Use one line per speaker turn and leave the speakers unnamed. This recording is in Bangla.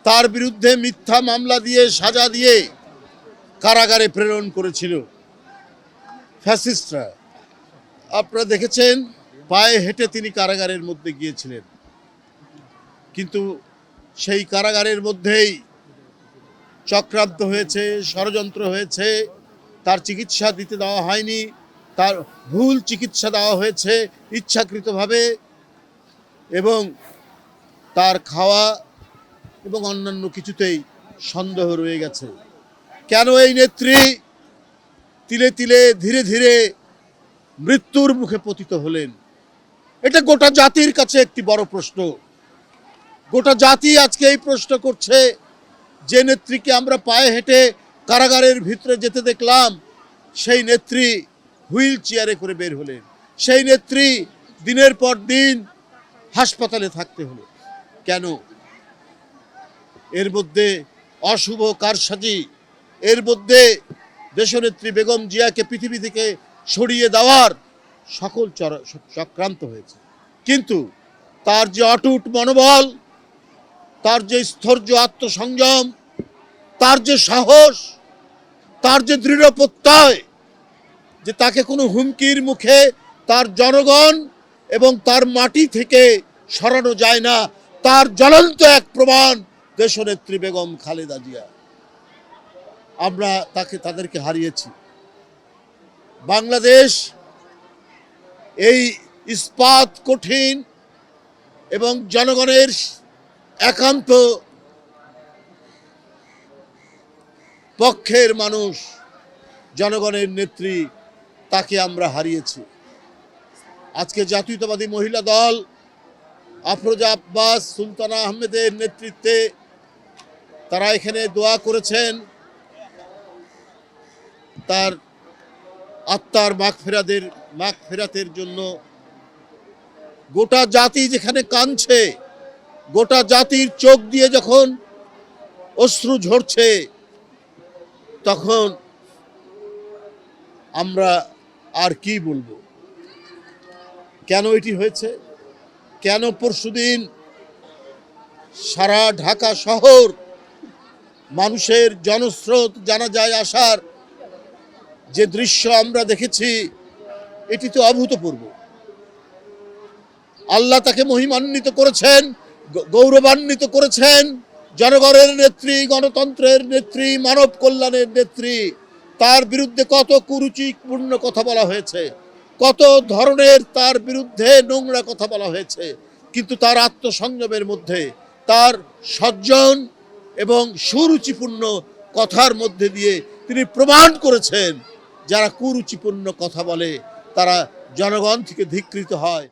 তার বিরুদ্ধে মিথ্যা মামলা দিয়ে সাজা দিয়ে কারাগারে প্রেরণ করেছিল ফ্যাসিস্টরা। আপনারা দেখেছেন পায়ে হেঁটে তিনি কারাগারের মধ্যে গিয়েছিলেন, কিন্তু সেই কারাগারের মধ্যেই চক্রান্ত হয়েছে, ষড়যন্ত্র হয়েছে, তার চিকিৎসা দিতে দেওয়া হয়নি, তার ভুল চিকিৎসা দেওয়া হয়েছে ইচ্ছাকৃতভাবে, এবং তার খাওয়া এবং অন্যান্য কিছুতেই সন্দেহ রয়ে গেছে। কেন এই নেত্রী তিলে তিলে ধীরে ধীরে মৃত্যুর মুখে পতিত হলেন? এটা গোটা জাতির কাছে একটি বড় প্রশ্ন। গোটা জাতি আজকে এই প্রশ্ন করছে, যে নেত্রীকে আমরা পায়ে হেঁটে কারাগারের ভিতরে যেতে দেখলাম, সেই নেত্রী হুইল চেয়ারে করে বের হলেন, সেই নেত্রী দিনের পর দিন হাসপাতালে থাকতে হলো। কেন? এর মধ্যে অশুভ কারসাজি, এর মধ্যে দেশনেত্রী বেগম জিয়াকে পৃথিবী থেকে সরিয়ে দেওয়ার সকল চক্রান্ত হয়েছে। কিন্তু তার যে অটুট মনোবল, তার যে স্থৈর্য, আত্মসংযম, তার যে সাহস, তার যে দৃঢ় প্রত্যয় যে তাকে কোনো হুমকির মুখে তার জনগণ এবং তার মাটি থেকে সরানো যায় না, তার জ্বলন্ত এক প্রমাণ দেশনেত্রী বেগম খালেদা জিয়া। আমরা তাদেরকে হারিয়েছি। বাংলাদেশ এই ইস্পাত কঠিন এবং জনগণের একান্ত পক্ষের মানুষ, জনগণের নেত্রী, তাকে আমরা হারিয়েছি। আজকে জাতীয়তাবাদী মহিলা দল আফরোজা আব্বাস, সুলতানা আহমেদের নেতৃত্বে তারা এখানে দোয়া করেছেন তার আত্মার মাগফিরাতের জন্য। গোটা জাতি যেখানে কাঁদছে, গোটা জাতির চোখ দিয়ে যখন অশ্রু ঝরছে, তখন আমরা আর কি বলবো? কেন এটি হয়েছে? কেন পরশুদিন সারা ঢাকা শহর মানুষের জনস্রোত জানাজায় আসার যে দৃশ্য আমরা দেখেছি, এটি তো অভূতপূর্ব। আল্লাহ তাকে মহিমান্বিত করেছেন, গৌরবান্বিত করেছেন। জনগণের নেত্রী, গণতন্ত্রের নেত্রী, মানব কল্যাণের নেত্রী, তার বিরুদ্ধে কত কুরুচিপূর্ণ কথা বলা হয়েছে, কত ধরনের তার বিরুদ্ধে নোংরা কথা বলা হয়েছে, কিন্তু তার আত্মসংযমের মধ্যে, তার সজ্জন এবং সুরুচিপূর্ণ কথার মধ্যে দিয়ে তিনি প্রমাণ করেছেন, যারা কুরুচিপূর্ণ কথা বলে তারা জনগণ থেকে ধিক্কৃত হয়।